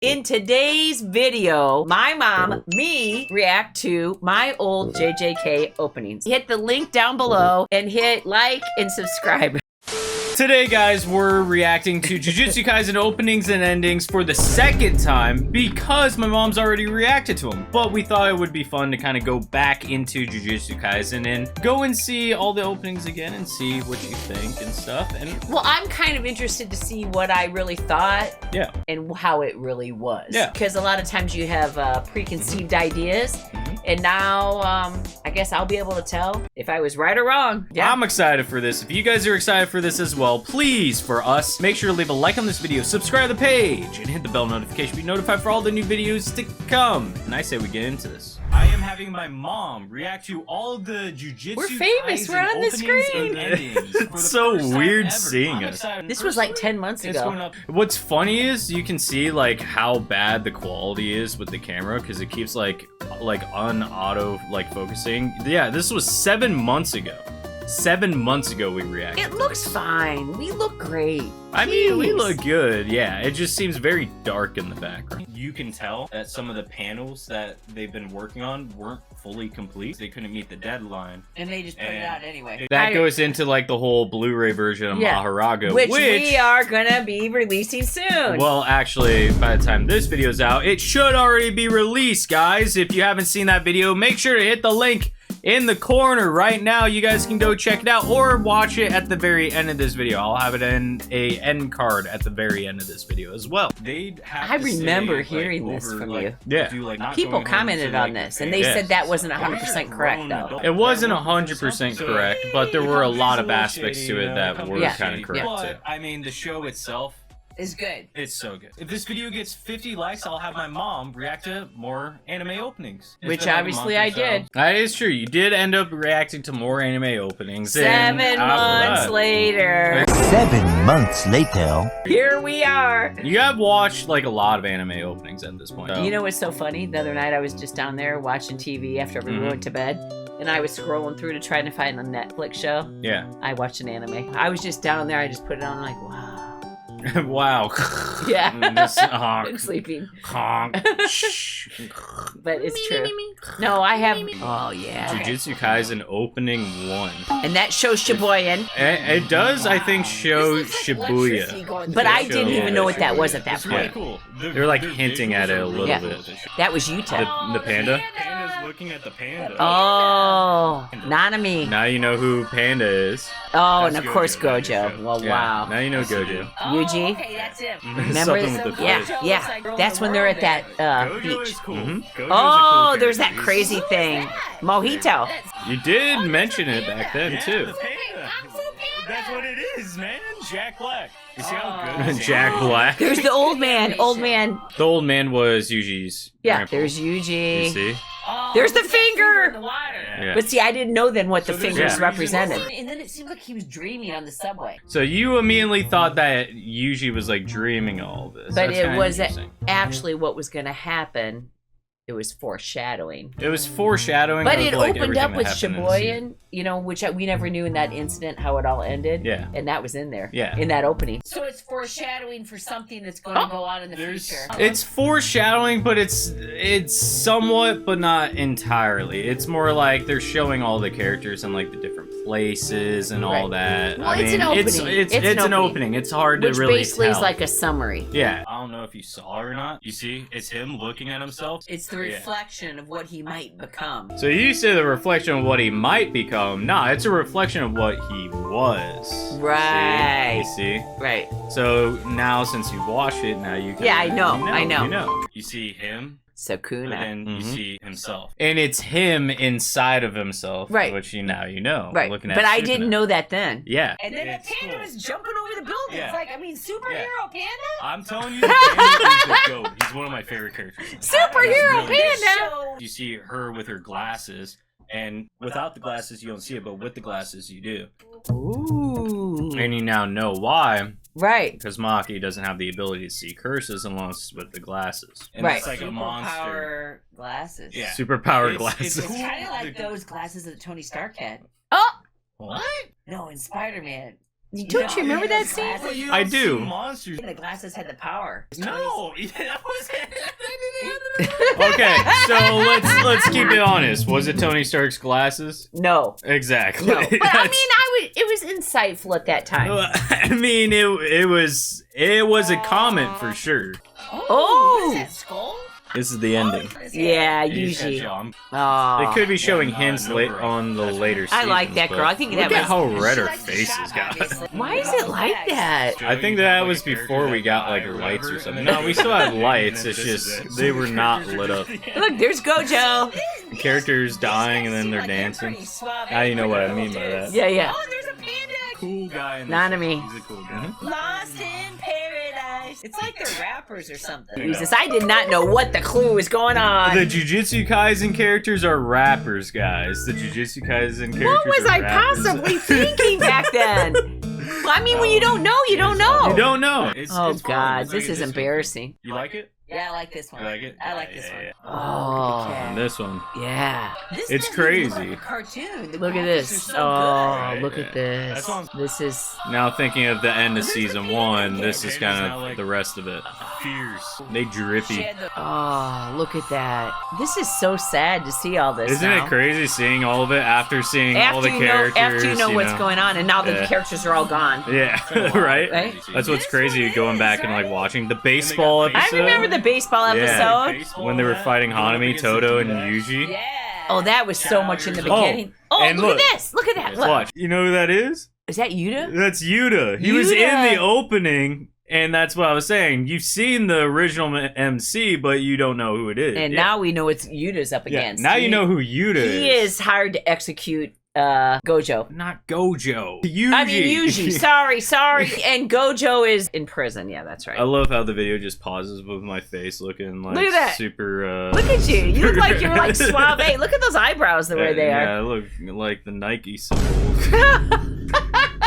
In today's video, my mom, me, react to my old JJK openings. Hit the link down below and hit like and subscribe. Today, guys, we're reacting to Jujutsu Kaisen openings and endings for the second time because my mom's already reacted to them. But we thought it would be fun to kind of go back into Jujutsu Kaisen and go and see all the openings again and see what you think and stuff. And well, I'm kind of interested to see what I really thought. Yeah. And how it really was. Yeah. Because a lot of times you have preconceived ideas. And now, I guess I'll be able to tell if I was right or wrong. Yeah. I'm excited for this. If you guys are excited for this as well, please, for us, make sure to leave a like on this video, subscribe to the page, and hit the bell notification to be notified for all the new videos to come. And I say we get into this. I am having my mom react to all of the Jujutsu We're famous. We're on the screen. It's so weird seeing us. This was like 10 months ago. What's funny is you can see like how bad the quality is with the camera because it keeps like un-auto focusing. Yeah, this was 7 months ago. 7 months ago we reacted. It looks fine. We look great. I mean, we look good. Yeah, it just seems very dark in the background. You can tell that some of the panels that they've been working on weren't fully complete. They couldn't meet the deadline. And they just put it out anyway. That goes into like the whole Blu-ray version of Maharaga, which we are gonna be releasing soon. Well, actually, by the time this video's out, it should already be released, guys. If you haven't seen that video, make sure to hit the link in the corner right now. You guys can go check it out or watch it at the very end of this video. I'll have it in a end card at the very end of this video as well. I remember hearing this from you. Yeah. People commented on this and they said that wasn't 100% correct though. It wasn't 100% correct, but there were a lot of aspects to it that were kind of correct too. I mean, the show itself is good. It's so good. If this video gets 50 likes, I'll have my mom react to more anime openings. Which obviously I did. That is true. You did end up reacting to more anime openings. 7 months later. 7 months later. Here we are. You have watched like a lot of anime openings at this point. You know what's so funny? The other night I was just down there watching TV after everyone went to bed. And I was scrolling through to try to find a Netflix show. Yeah. I watched an anime. I was just down there. I just put it on like, wow. Wow. Yeah. I'm sleeping. Honk. But it's true. No, I have. Oh, yeah. Jujutsu Kaisen opening 1. And that shows Shibuya. It does, I think, show Shibuya. But I didn't even know what that was at that point. Cool. They're like hinting at it a little bit. That was Yuta. The panda? Panda's looking at the panda. Oh, Nanami. Now you know who Panda is. Oh, and of course Gojo. Well, wow. Now you know Gojo. Yuji. Okay, that's him. Remember? Yeah. That's when they're at that Gojo beach. is cool. Oh, there's that crazy thing. Mojito. You did mention it back then, too. The panda. That's what it is, man. Jack Black. You see how good Jack Black. There's the old man. Old man. The old man was Yuji's grandpa. There's Yuji. You see? Oh, there's the finger. In the water. Yeah. But see, I didn't know then what the fingers represented. And then it seemed like he was dreaming on the subway. So you immediately thought that Yuji was like dreaming all of this. But That's it was interesting. actually what was going to happen. It was foreshadowing. It was foreshadowing. But of, it like, opened up with everything that happened in the Shibuya, you know, which we never knew in that incident how it all ended. Yeah. And that was in there. Yeah. In that opening. So it's foreshadowing for something that's going to go on in the future. It's foreshadowing, but it's somewhat, but not entirely. It's more like they're showing all the characters in like the different places and all that. Well, I mean, it's an opening. It's an opening. It's hard to really tell. Which basically is like a summary. Yeah. I don't know if you saw it or not. You see, it's him looking at himself. It's the reflection of what he might become. So you say the reflection of what he might become. Nah, it's a reflection of what he was. Right. See? You see? Right. So now, since you've watched it, now you can. Yeah, I know. You know. You see him. Sakuna. But then you see himself. And it's him inside of himself. Right. Which now you know. Right. Looking at but I Sukuna. didn't know that then. Yeah. And then the panda was jumping over the building. Yeah. It's like, I mean, superhero panda? I'm telling you, the panda is the GOAT. He's one of my favorite characters. Superhero Really panda! You see her with her glasses. And without the glasses, you don't see it. But with the glasses, you do. Ooh. And you now know why. Right. Because Maki doesn't have the ability to see curses unless with the glasses. And Right. it's like a monster. Superpower glasses. Yeah. Superpower It's glasses. It's kind of like those glasses that Tony Stark had. Oh! What? No, in Spider-Man. Don't you remember that scene? Well, you I don't do. see Monsters. The glasses had the power. No, that was. Okay, so let's keep it honest. Was it Tony Stark's glasses? No. Exactly. No. But I mean, it was insightful at that time. I mean, it was a comment for sure. Oh. What is that, skull? This is the ending. Yeah, You usually. said John. Oh. They could be showing Yeah, hints no late break. on the That's later I seasons. like that but girl. I think look that at was. how red She her likes the face shot, has got. obviously. Why is it like that? I think that was before we got like lights or something. No, we still had lights. It's just they were not lit up. Look, there's Gojo. The characters dying and then they're dancing. Now you know what I mean by that. Yeah, yeah. Oh, there's a panda. Cool guy. In the Nanami. show. He's a cool guy. Lost in paradise. It's like they're rappers or something. Jesus, I did not know what the clue was going on. The Jujutsu Kaisen characters are rappers, guys. The Jujutsu Kaisen characters What was are I rappers. possibly thinking back then? Well, I mean, when you don't know, you don't know. You don't know. Oh, It's fun. God, It's like this a is disco. embarrassing. You like it? Yeah, I like this one. You like it? I like this Yeah, one. yeah, Oh, And this one. yeah. This It's doesn't look crazy. like a cartoon. The Look at graphics this. are so Oh, good. look Yeah. at this. That's what This is. Now thinking of the end of season one, this is Okay, kind it's not of like- the rest of it. Fierce. They good. She drippy. had the- Oh, look at that. This is so sad to see all this. Isn't now. it crazy seeing all of it after seeing all After the you know, characters? after you know what's going on, and now the Yeah. characters are all gone. Yeah, right? Right? That's what's This crazy one going is, back and like right? watching the baseball And they got episode. I remember the baseball Yeah. episode. When they were fighting Hanami, Toto, and Yuji. Yeah. Oh, that was so much in the Oh, beginning. Oh, and look look. at this. Look at that. Let's Look. watch. You know who that is? Is that Yuta? That's Yuta. He was in Yuta. the opening, and that's what I was saying. You've seen the original MC, but you don't know who it is. And Yeah. now we know it's Yuta's up Yeah, against. now you know who Yuta is. He is hard to execute Gojo. Not Gojo. Yuji. I mean, Yuji. Sorry. And Gojo is in prison. Yeah, that's right. I love how the video just pauses with my face looking like Look at that. super. Look at you. You look like you're like suave. Hey, look at those eyebrows the way they Yeah, are. I look like the Nike symbol.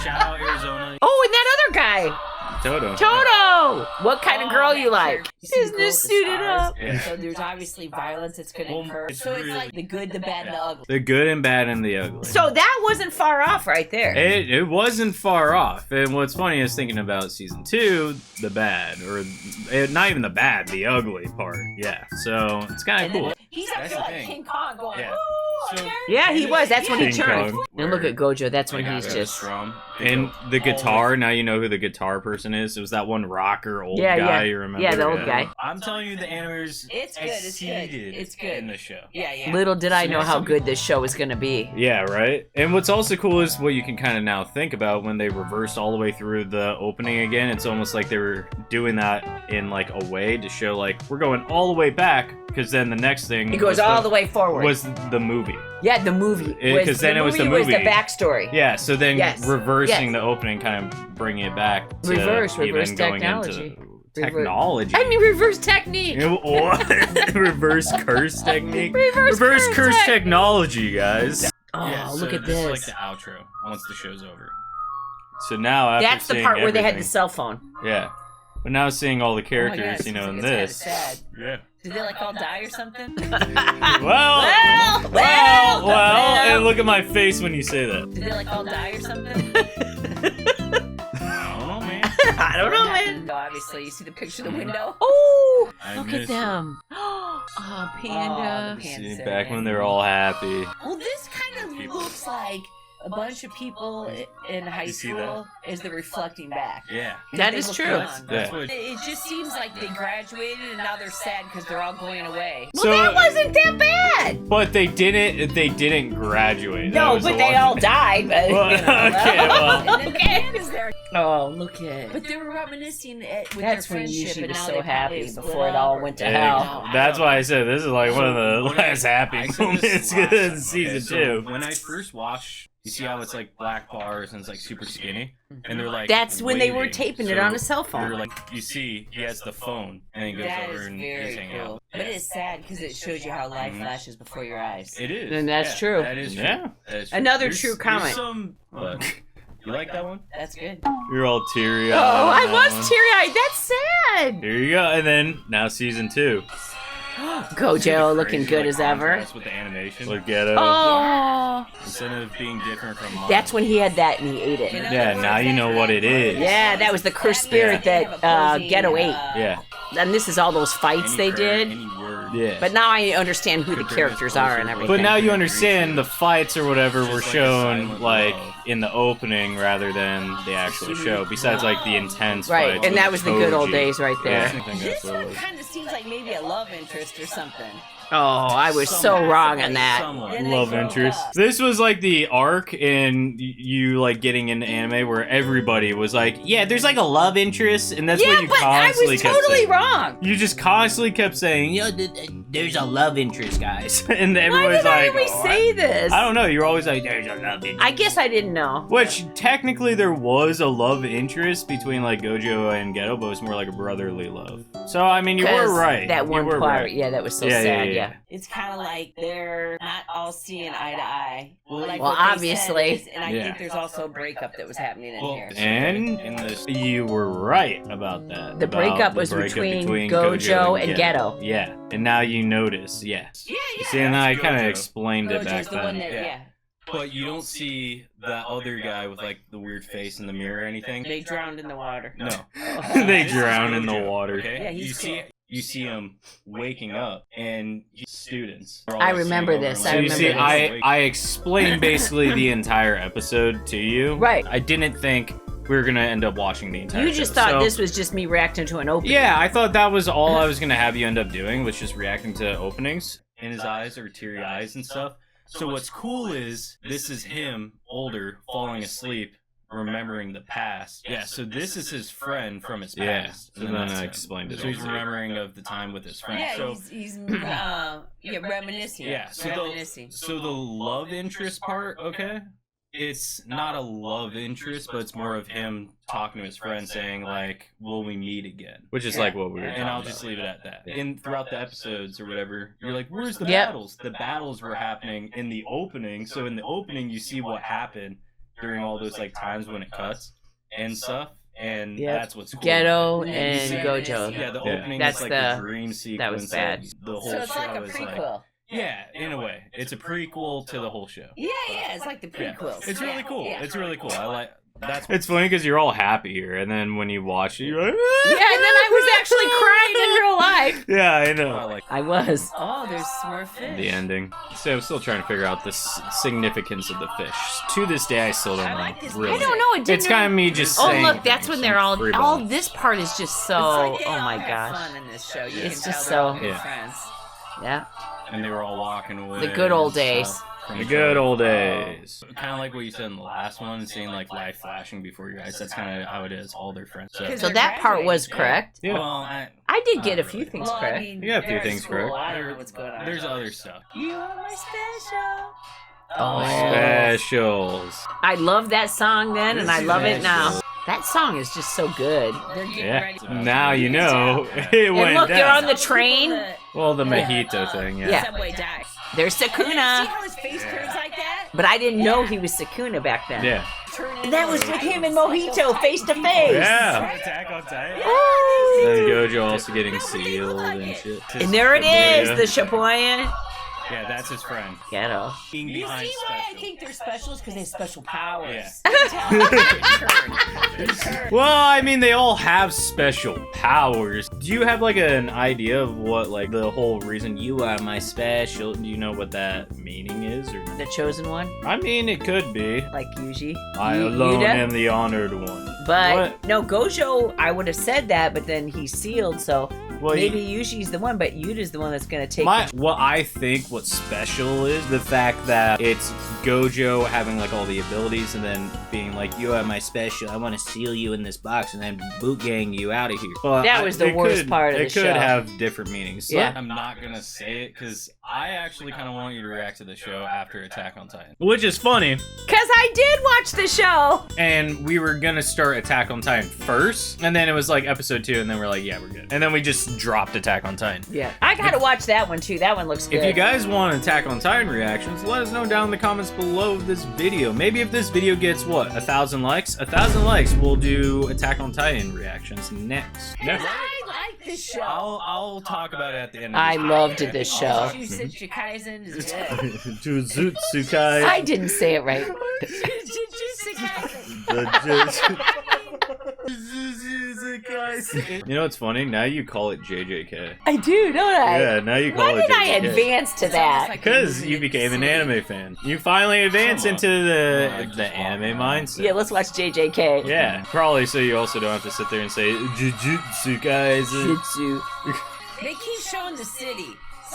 Shout out Arizona. Oh, and that other guy. Toto. Toto! What kind of girl that you like? character. You see the Isn't girl this with the suited scars? up? Yeah. So there's obviously violence that's going to Well, occur. it's So it's really- like the good, the bad, and the ugly. The good and bad and the ugly. So that wasn't far off right there. It wasn't far off. And what's funny is thinking about season 2, the bad, or not even the bad, the ugly part. Yeah. So it's kind And of cool. then he's up That's there the like thing. King Kong going, Yeah. "Ooh, So- okay." Yeah, he was. That's when he King turned. Kong. And look at Gojo. That's when Like, he's I just. strong. And the guitar, now you know who the guitar person is. It was that one rocker old Yeah, guy, yeah. you remember? Yeah, the old guy. I'm telling you, the animators It's good, it's good, exceeded it's good. in the show. Yeah, yeah. Little did I So know how some- good this show was going to be. Yeah, right? And what's also cool is what you can kind of now think about when they reversed all the way through the opening again. It's almost like they were doing that in like a way to show like we're going all the way back because then the next thing It goes all the way forward. was the movie. Yeah, the movie. 'Cause then it was the was the movie. backstory. Yeah, so then Yes, reversing yes. the opening kind of bringing it back to Reverse even going technology. into technology. I mean, reverse technique. What? Reverse curse technique. Reverse curse curse tech- technology, guys. Oh, Yeah, so look at this. this. Is like the outro once the show's over. So now after That's the seeing part where they had the everything- cell phone. Yeah. But now seeing all the Oh my characters, God, you know, in it's kinda this. sad. Yeah. Did they like all die or something? Well, and look at my face when you say that. Did they like all die or something? I don't know, man. I don't know, man. No, obviously, you see the picture of the window. Oh, I look miss at them. Oh, panda. Oh, the panda. See, back when they were all happy. Well, this kind of looks like a bunch of people in high You see school is the reflecting back. Yeah. That They is look true. young. That's Yeah. what. It just seems like they graduated and now they're sad because they're all going away. Well, that wasn't that bad. But they didn't graduate. That No, was but the they one- all died. But, Well, okay, well. And then the panda's there. Oh, look at. But they were reminiscing with That's their when friendship, Yuji and was now so they happy probably split before it up all or- went to Yeah, hell. that's why I said this is like one of the when I- last happy I said moments this last in time, season okay, so 2. When I first watched, you see how it's like black bars and it's like super skinny, and they're like. That's when they were waving. taping it So on a cell phone. They're like, you see, he has the phone, and he goes That over is and very he's hanging cool. out. But it's sad because it shows you how life Mhm. flashes before your eyes. It is. And that's true. That is true. Yeah. That is true. Another true comment. Some, you like that one? That's good. You're all teary. Oh, I was teary-eyed. That's sad. Here you go. And then now season 2. Gojo looking good as ever. Contrast with the animation. Look at it. Oh, Instead of being different from mine. that's when he had that and he ate it. Yeah, now you know what it is. Yeah, that was the cursed spirit that Ghetto ate. Yeah. And this is all those fights they did. Any word. Yeah. But now I understand who the characters are and everything. But now you understand the fights or whatever were Just like a shown silent like love. in the opening rather than the actual show. Besides like the intense Right, fights and with that was the good old Koji. days right there. Yeah, I think This that's what it one was. kind of seems like maybe a love interest or something. Oh, I was so wrong on that. Somewhat. Then they Love broke interest. up. This was like the arc in you like getting into anime where everybody was like, yeah, there's like a love interest, and that's Yeah, what you but I constantly was kept totally saying. wrong. You just constantly kept saying, yeah, there's a love interest, guys, and Why everybody's did I like, always "Oh, say this? I don't know. You're always like, there's a love interest. I guess I didn't know. Which technically there was a love interest between like Gojo and Ghetto, but it was more like a brotherly love. So I mean, you were 'Cause right. That You one were part, right. yeah, that was so Yeah, sad, yeah, yeah. It's kind of like they're not all seeing eye to eye. Like Well, what they said obviously. is- and I Yeah. think there's also a breakup that was happening in here. And in this, you were right about that. The about breakup the was breakup between Gojo and Ghetto. Yeah, and now you notice, yeah. Yeah, You see, and I kind of Gojo. explained it back Gojo's the one then. that, Yeah. but you don't see that other guy with like the weird face in the mirror or anything. they drowned in the water. No. They This is drown in the Gojo, water. Okay? Yeah, he's you see, cool. you see him waking up, and he's students. They're all, I like, remember sitting over this, him, I So you like, see, remember I explained basically the entire episode to you. Right. I didn't think we were gonna end up watching the entire You just show. thought So- this was just me reacting to an opening. Yeah, I thought that was all I was gonna have you end up doing, was just reacting to openings. in his eyes or teary eyes and stuff. So what's cool is this is him older falling asleep, remembering the past. Yeah, so this is his friend from his Yeah, past. and then I explained it So he's all to you. remembering of the time with his friend. Yeah, so he's reminiscing. yeah, so reminiscing. the love interest part, okay? It's not a love interest, but it's more of him talking to his friend saying like, will we meet again? Which is Yeah. like what we were talking And I'll about. just leave it at that. And throughout the episodes or whatever, you're like, where's the Yep. battles? The battles were happening in the opening. So in the opening, you see what happened during all those like times when it cuts and stuff. And Yep. that's what's cool. Ghetto Yeah, and you see- Gojo. Yeah, the Yeah. opening That's is like the- the dream sequence. that was bad. The whole So it's show like a is prequel. yeah, in a way, it's a prequel to the whole show. Yeah, it's like the Yeah. prequels. It's really cool. Yeah. It's really cool. I like that's It's funny because you're all happy here, and then when you watch it, you're like, Yeah, and then I was actually crying in real life. Yeah, I I know. like. I was. Oh, there's Smurf fish. The ending. So I'm still trying to figure out the significance of the fish. To this day, I still don't I know. like this Really. I don't know. It didn't. It's kind of me just Oh saying. look, that's when they're all. free All balls. this part is just so. It's like they Oh all my have gosh. fun in this show. You It's can just tell they're all so- good Yeah. friends. Yeah. And they were all walking away. The good old and days. stuff from The each good other. old days. Kind of like what you said in the last one, seeing like life flashing before your eyes. That's kind of how it is. All their friends. So, Because So they're that part was graduating. correct. Yeah. Well, I did get a few things Well, I correct. mean, You got a few they're at things school. correct. I don't know what's going on. there's other stuff. You are my special. Oh. Specials. I love that song then, and I love it now. Specials. That song is just so good. They're getting Yeah. ready. Now you know it And went look, they're down. on the train. Well, the mojito thing, yeah. Yeah. Subway died. There's See Sakuna. how his face turns like that? But I didn't know he was Sakuna back then. Yeah. And that was with him and Mojito face to face. Yeah. Attack on Titan. Then Gojo also getting sealed and shit. And there it is, Yeah. the Shibuya Yeah, that's his friend. Ghetto. Being You see behind why I special. think they're specials? Because they have special powers. Well, I mean, they all have special powers. Do you have like an idea of what like the whole reason you are my special? Do you know what that meaning is? Or The chosen one, I mean, it could be. like Yuji. I Yu- alone Yuta. am the honored one. But What? no, Gojo, I would have said that, but then he's sealed, so Well, maybe Yushi's the one, but Yuta's the one that's gonna take what I think what's special is the fact that it's Gojo having like all the abilities and then being like, you are my special, I want to seal you in this box and then boot gang you out of here. But That was the it worst could- part of it the could show. have different meanings. So- Yeah. I'm not gonna say it because I actually kind of want you to react to the show after Attack on Titan. Which is funny. Cause I did watch the show. And we were gonna start Attack on Titan first, and then it was like episode 2, and then we're like, yeah, we're good. And then we just dropped Attack on Titan. Yeah, I gotta watch that one too. That one looks good. If you guys want Attack on Titan reactions, let us know down in the comments below this video. Maybe if this video gets, what, 1,000 likes? 1,000 likes, we'll do Attack on Titan reactions next. Yeah. I like this show. I'll talk about it at the end of I this loved this show. Jujutsu Kaisen is good. Jujutsu Kaisen. I didn't say it right. Jujutsu Kaisen. Jujutsu Kaisen. You know what's funny? Now you call it JJK. I do, don't I? Yeah, now you call Why it did I JJK. advance to that? Because you became an anime fan. You finally advanced into the anime mindset. Yeah, let's watch JJK. Yeah, probably so you also don't have to sit there and say Jujutsu Kaisen. Jujutsu. They keep showing the city.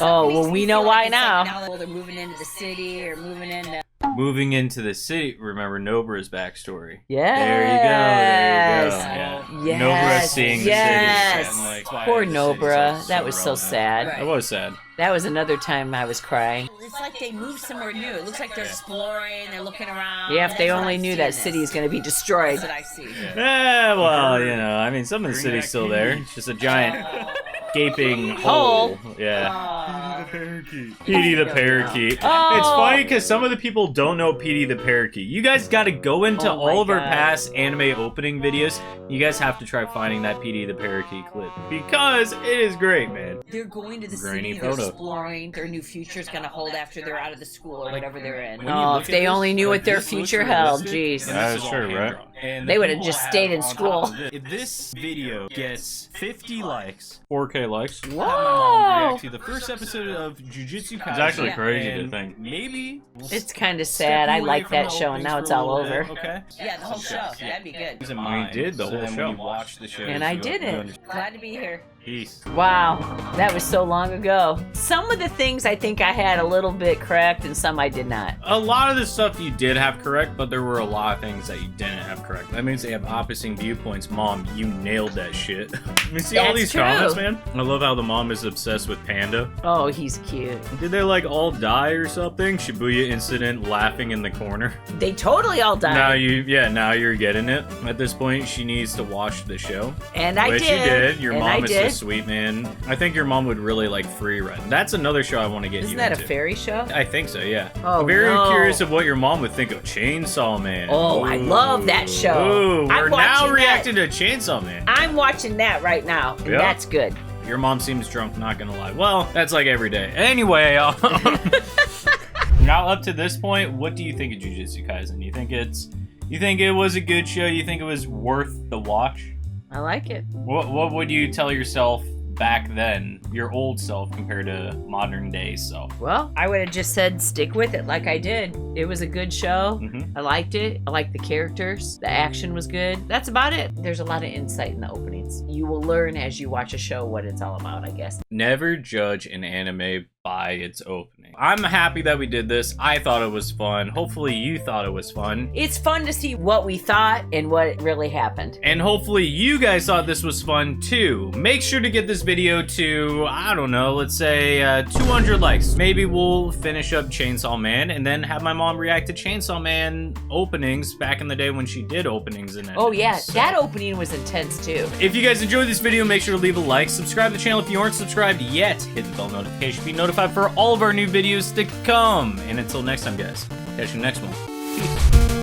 Oh, Makes well, me we feel know like why it's now. Like now they're moving into the city or moving into. Moving into the city, remember Nobra's backstory. Yes. There you go. Yeah. Yes. Nobra seeing the Yes. city. And, like, why Poor the city's, like, Nobra. That was so relevant. sad. Right. That was sad. That was another time I was crying. It's like they moved somewhere new. It looks like they're exploring. They're looking around. Yeah, if they That's what only I'm knew seeing that this. city is going to be destroyed. That's what I see. Eh, well, you know, I mean, some of the city's still there. It's just a giant gaping hole. Yeah. Petey the Parakeet. Oh. It's funny because some of the people don't know Petey the Parakeet. You guys got to go into Oh my all of our God. past anime opening videos. You guys have to try finding that Petey the Parakeet clip because it is great, man. They're going to the Grainy city. They're photo. exploring. Their new future's going to hold after they're out of the school or whatever they're in. When you Oh, look if at they this, only knew like, what their this looks future held, realistic, jeez. and That this is all true, right? hand-drawn. And They the would've people just have stayed in on top school. of If this video gets 50 likes, 4K likes. have my mom Whoa! react to the first episode of Jujutsu Kaisen. It's actually Yeah. crazy to and think. maybe we'll It's kind of step sad. I away like from that the show, and openings now for it's a all little bit, over. Okay. Yeah, the whole show. That'd be good. Using We mine, did the so whole then show. When you watch the show, And I didn't. Glad to be here. Peace. Wow, that was so long ago. Some of the things I think I had a little bit correct, and some I did not. A lot of the stuff you did have correct, but there were a lot of things that you didn't have correct. That means they have opposing viewpoints. Mom, you nailed that shit. You see all That's these true. comments, man? I love how the mom is obsessed with Panda. Oh, he's cute. Did they like all die or something? Shibuya incident laughing in the corner. They totally all died. Now you're getting it. At this point, she needs to watch the show. And I Which did. you did. Your and mom I is did. so sweet, man. I think your mom would really like Free Run. That's another show I want to get Isn't you that into. a fairy show? I think so, yeah. Oh, I'm very no. curious of what your mom would think of Chainsaw Man. Oh, I love that show. Ooh, I'm we're now watching reacting to Chainsaw Man. I'm watching that right now, and Yeah. that's good. Your mom seems drunk, not gonna lie. Well, that's like every day. Anyway, now up to this point, what do you think of Jujutsu Kaisen? You think it was a good show? You think it was worth the watch? I like it. What would you tell yourself back then, your old self compared to modern day self? Well, I would have just said stick with it like I did. It was a good show. Mhm. I liked it. I liked the characters. The action was good. That's about it. There's a lot of insight in the openings. You will learn as you watch a show what it's all about, I guess. Never judge an anime by its opening. I'm happy that we did this. I thought it was fun. Hopefully you thought it was fun. It's fun to see what we thought and what really happened. And hopefully you guys thought this was fun too. Make sure to get this video to, I don't know, let's say 200 likes. Maybe we'll finish up Chainsaw Man and then have my mom react to Chainsaw Man openings back in the day when she did openings and Oh yeah, endings. So- that opening was intense too. If you guys enjoyed this video, make sure to leave a like, subscribe to the channel if you aren't subscribed yet, hit the bell notification to be notified for all of our new videos to come. And until next time, guys, catch you next one. Peace.